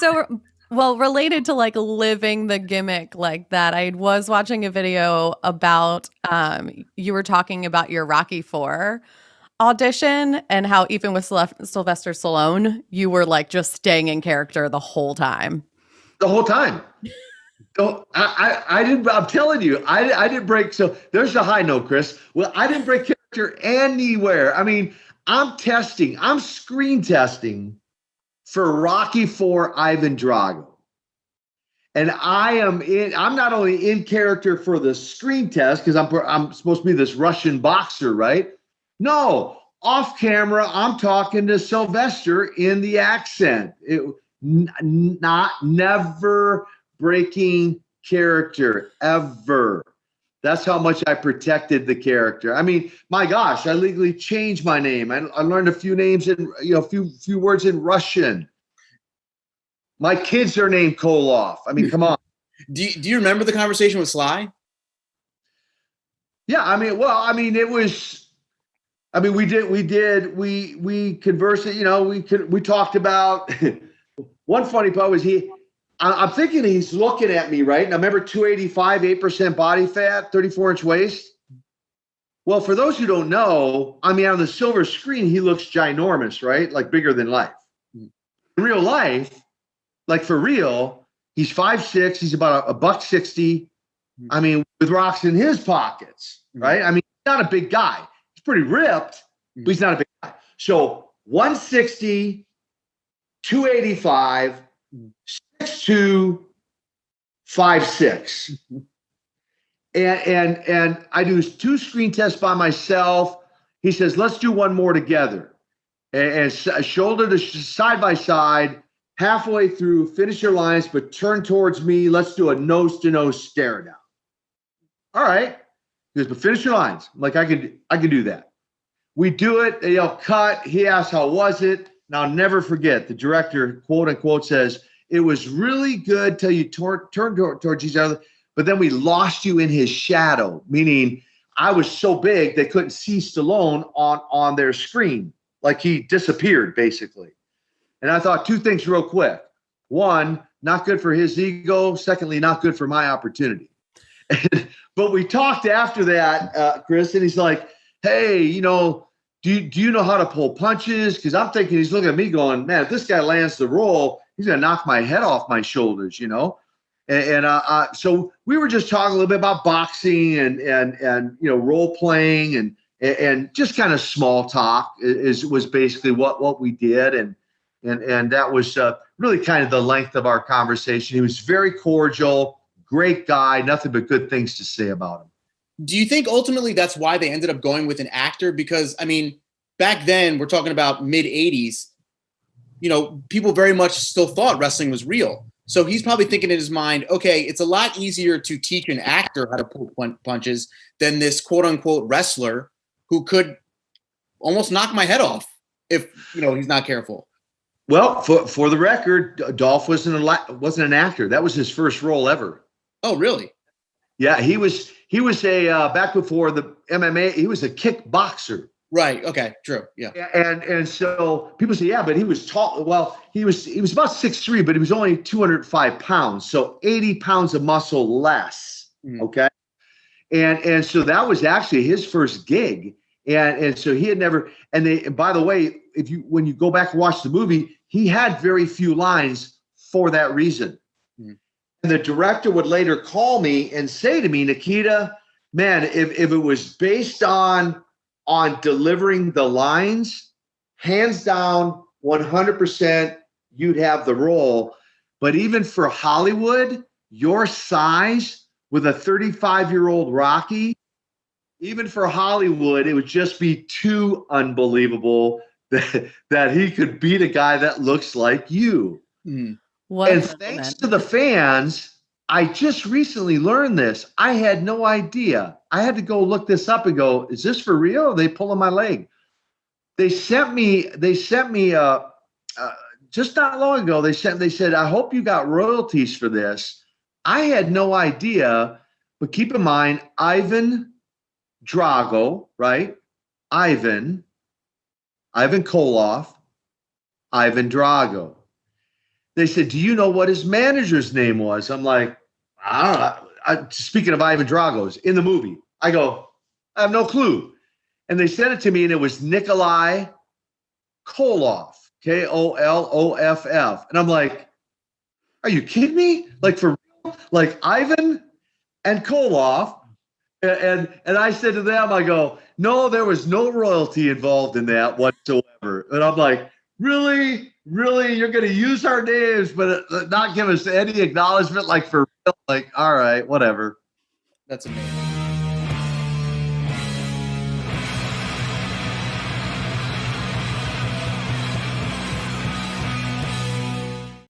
So, well, related to like living the gimmick like that, I was watching a video about you were talking about your Rocky Four audition and how even with Sylvester Stallone, you were like just staying in character the whole time. The whole time. Oh, I didn't. I'm telling you, I didn't break. So there's the high note, Chris. Well, I didn't break character anywhere. I mean, I'm screen testing for Rocky Four Ivan Drago. And I'm not only in character for the screen test because I'm supposed to be this Russian boxer, right? No, off camera, I'm talking to Sylvester in the accent. Not never breaking character ever. That's how much I protected the character. I mean, my gosh, I legally changed my name. I learned a few names in, a few words in Russian. My kids are named Koloff. I mean, come on. Do you remember the conversation with Sly? Yeah, it was. I mean, we conversed. We talked about. One funny part was I'm thinking he's looking at me, right? And I remember 285, 8% body fat, 34-inch waist. Well, for those who don't know, I mean, on the silver screen, he looks ginormous, right? Like bigger than life. In real life, like for real, he's 5'6", he's about a $160. I mean, with rocks in his pockets, right? I mean, he's not a big guy. He's pretty ripped, but he's not a big guy. So 160, 285, 6'2", 5'6". And I do 2 screen tests by myself. He says, let's do one more together. And shoulder to side by side, halfway through, finish your lines, but turn towards me. Let's do a nose-to-nose stare down. All right. He goes, but finish your lines. I'm like, I can do that. We do it. They all cut. He asks, how was it? And I'll never forget, the director, quote unquote, says, it was really good till you turned towards each other, but then we lost you in his shadow, meaning I was so big they couldn't see Stallone on their screen. Like he disappeared, basically. And I thought 2 things real quick. One, not good for his ego. Secondly, not good for my opportunity. But we talked after that, Chris, and he's like, hey, do you know how to pull punches? Because I'm thinking he's looking at me going, man, if this guy lands the roll, he's going to knock my head off my shoulders, And so we were just talking a little bit about boxing and role playing and just kind of small talk was basically what we did. And that was really kind of the length of our conversation. He was very cordial, great guy, nothing but good things to say about him. Do you think ultimately that's why they ended up going with an actor? Because, I mean, back then, we're talking about mid-'80s, people very much still thought wrestling was real. So he's probably thinking in his mind, okay, it's a lot easier to teach an actor how to pull punches than this quote-unquote wrestler who could almost knock my head off if, he's not careful. Well, for the record, Dolph wasn't an actor. That was his first role ever. Oh, really? Yeah, he was a back before the MMA. He was a kickboxer. Right. Okay. True. Yeah. And so people say, yeah, but he was tall. Well, he was about 6'3", but he was only 205 pounds, so 80 pounds of muscle less. Okay. And so that was actually his first gig. And so he had never. And by the way, when you go back and watch the movie, he had very few lines for that reason. And the director would later call me and say to me, Nikita, man, if it was based on delivering the lines, hands down, 100%, you'd have the role. But even for Hollywood, your size with a 35-year-old Rocky, even for Hollywood, it would just be too unbelievable that he could beat a guy that looks like you. And thanks to the fans, I just recently learned this. I had no idea. I had to go look this up and go, is this for real? Or are they pulling my leg? They sent me just not long ago. They said, I hope you got royalties for this. I had no idea, but keep in mind, Ivan Drago, right? Ivan Koloff, Ivan Drago. They said, do you know what his manager's name was? I'm like, I don't know. Speaking of Ivan Drago's in the movie, I go, I have no clue. And they sent it to me, and it was Nikita Koloff, Koloff. And I'm like, are you kidding me? Like, for real? Like, Ivan and Koloff. And I said to them, I go, no, there was no royalty involved in that whatsoever. And I'm like, really? Really? You're going to use our names, but not give us any acknowledgement? Like, for real? Like, all right, whatever. That's amazing.